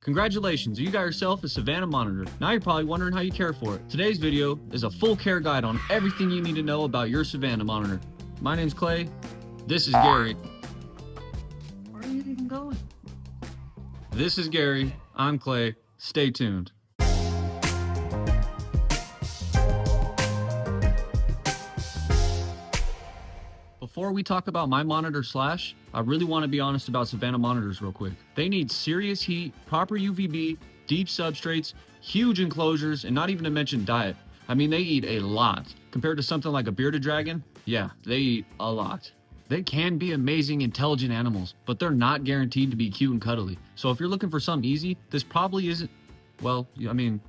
Congratulations, you got yourself a Savannah monitor. Now you're probably wondering how you care for it. Today's video is a full care guide on everything you need to know about your Savannah monitor. My name's Clay. This is Gary. Where are you even going? This is Gary. I'm Clay. Stay tuned. Before we talk about my monitor Slash, I really want to be honest about Savannah monitors real quick. They need serious heat, proper UVB, deep substrates, huge enclosures, and not even to mention diet. I mean, they eat a lot. Compared to something like a bearded dragon, yeah, they eat a lot. They can be amazing, intelligent animals, but they're not guaranteed to be cute and cuddly. So if you're looking for something easy, this probably isn't, well, I mean,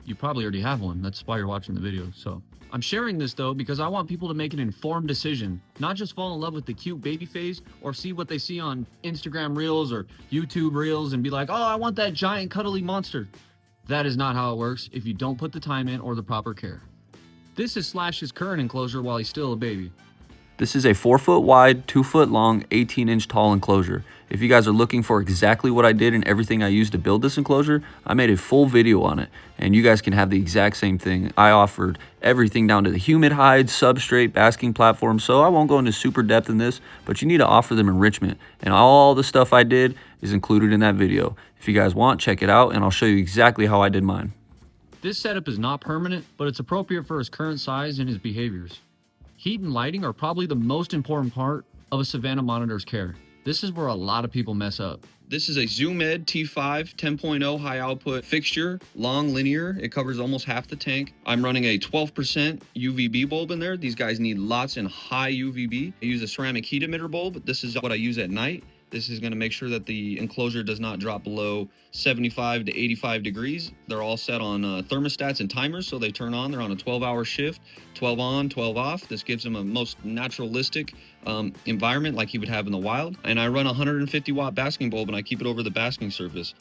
you probably already have one. That's why you're watching the video. So I'm sharing this though because I want people to make an informed decision, not just fall in love with the cute baby phase or see what they see on Instagram Reels or YouTube Reels and be like, oh, I want that giant cuddly monster. That is not how it works if you don't put the time in or the proper care. This is Slash's current enclosure while he's still a baby. This is a 4-foot wide, 2-foot long, 18-inch tall enclosure. If you guys are looking for exactly what I did and everything I used to build this enclosure, I made a full video on it, and you guys can have the exact same thing. I offered everything down to the humid hide, substrate, basking platform, so I won't go into super depth in this, but you need to offer them enrichment, and all the stuff I did is included in that video. If you guys want, check it out, and I'll show you exactly how I did mine. This setup is not permanent, but it's appropriate for his current size and his behaviors. Heat and lighting are probably the most important part of a Savannah monitor's care. This is where a lot of people mess up. This is a ZoomEd T5 10.0 high output fixture, long linear. It covers almost half the tank. I'm running a 12% UVB bulb in there. These guys need lots and high UVB. I use a ceramic heat emitter bulb. This is what I use at night. This is going to make sure that the enclosure does not drop below 75 to 85 degrees. They're all set on thermostats and timers, so they turn on. They're on a 12-hour shift, 12 on, 12 off. This gives them a most naturalistic environment like he would have in the wild. And I run a 150-watt basking bulb, and I keep it over the basking surface.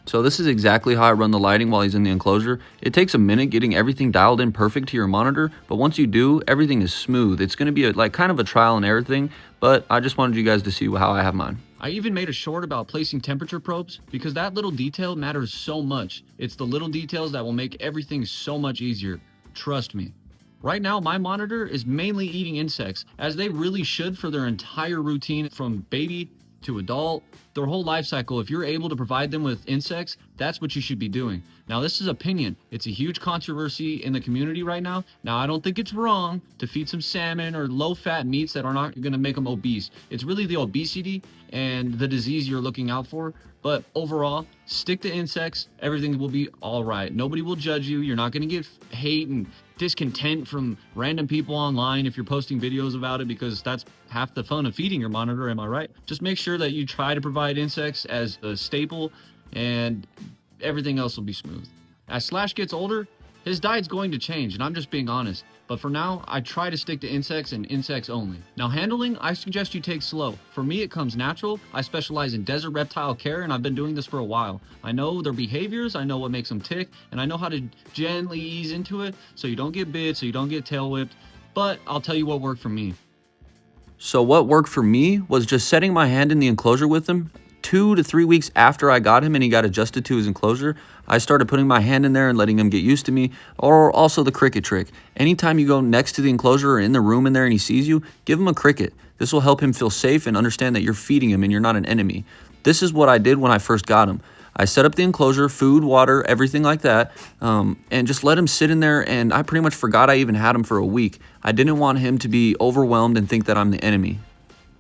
So this is exactly how I run the lighting while he's in the enclosure. It takes a minute getting everything dialed in perfect to your monitor, but once you do, everything is smooth. It's going to be like kind of a trial and error thing, but I just wanted you guys to see how I have mine. I even made a short about placing temperature probes because that little detail matters so much. It's the little details that will make everything so much easier. Trust me. Right now, my monitor is mainly eating insects, as they really should for their entire routine from baby to adult, their whole life cycle. If you're able to provide them with insects, that's what you should be doing. Now, this is opinion. It's a huge controversy in the community right now. Now, I don't think it's wrong to feed some salmon or low-fat meats that are not going to make them obese. It's really the obesity and the disease you're looking out for. But overall, stick to insects. Everything will be all right. Nobody will judge you. You're not going to get hate and discontent from random people online if you're posting videos about it, because that's half the fun of feeding your monitor, am I right? Just make sure that you try to provide insects as a staple, and everything else will be smooth. As Slash gets older, his diet's going to change, and I'm just being honest. But for now, I try to stick to insects and insects only. Now, handling, I suggest you take slow. For me, it comes natural. I specialize in desert reptile care, and I've been doing this for a while. I know their behaviors, I know what makes them tick, and I know how to gently ease into it so you don't get bit, so you don't get tail whipped. But I'll tell you what worked for me. So what worked for me was just setting my hand in the enclosure with him. 2 to 3 weeks after I got him and he got adjusted to his enclosure, I started putting my hand in there and letting him get used to me. Or also the cricket trick. Anytime you go next to the enclosure or in the room in there and he sees you, give him a cricket. This will help him feel safe and understand that you're feeding him and you're not an enemy. This is what I did when I first got him. I set up the enclosure, food, water, everything like that, and just let him sit in there, and I pretty much forgot I even had him for a week. I didn't want him to be overwhelmed and think that I'm the enemy.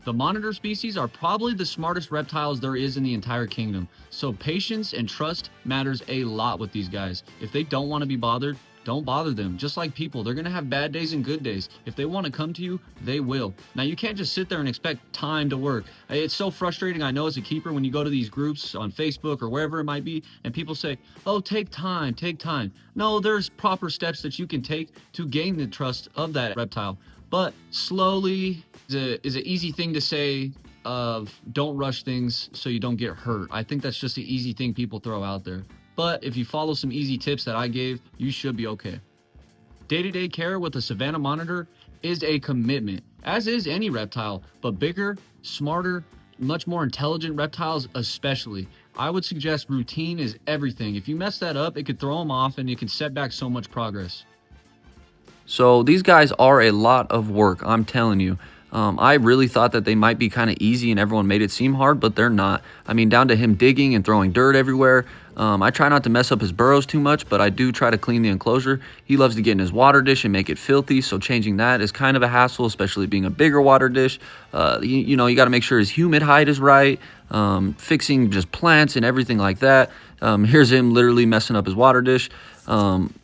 The monitor species are probably the smartest reptiles there is in the entire kingdom. So patience and trust matters a lot with these guys. If they don't want to be bothered, don't bother them. Just like people, they're going to have bad days and good days. If they want to come to you, they will. Now, you can't just sit there and expect time to work. It's so frustrating, I know, as a keeper, when you go to these groups on Facebook or wherever it might be, and people say, oh, take time, take time. No, there's proper steps that you can take to gain the trust of that reptile. But slowly is an easy thing to say of don't rush things so you don't get hurt. I think that's just an easy thing people throw out there. But if you follow some easy tips that I gave, you should be okay. Day-to-day care with a Savannah monitor is a commitment, as is any reptile, but bigger, smarter, much more intelligent reptiles especially. I would suggest routine is everything. If you mess that up, it could throw them off and it can set back so much progress. So these guys are a lot of work, I'm telling you. I really thought that they might be kind of easy and everyone made it seem hard, but they're not. I mean, down to him digging and throwing dirt everywhere. I try not to mess up his burrows too much, but I do try to clean the enclosure. He loves to get in his water dish and make it filthy, so changing that is kind of a hassle, especially being a bigger water dish. You got to make sure his humid height is right, fixing just plants and everything like that. Here's him literally messing up his water dish.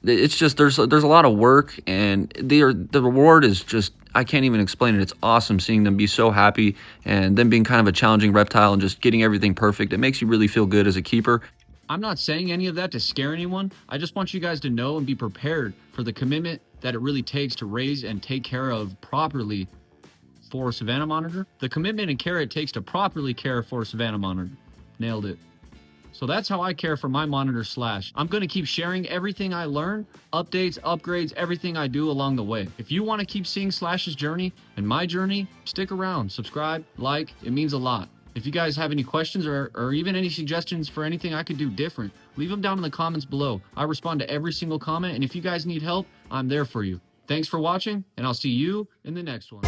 It's just there's a lot of work, and the reward is just, I can't even explain it. It's awesome seeing them be so happy and them being kind of a challenging reptile and just getting everything perfect. It makes you really feel good as a keeper. I'm not saying any of that to scare anyone. I just want you guys to know and be prepared for the commitment that it really takes to raise and take care of properly for a Savannah monitor. The commitment and care it takes to properly care for a Savannah monitor. Nailed it. So that's how I care for my monitor Slash. I'm going to keep sharing everything I learn, updates, upgrades, everything I do along the way. If you want to keep seeing Slash's journey and my journey, stick around, subscribe, like, it means a lot. If you guys have any questions or even any suggestions for anything I could do different, leave them down in the comments below. I respond to every single comment, and if you guys need help, I'm there for you. Thanks for watching, and I'll see you in the next one.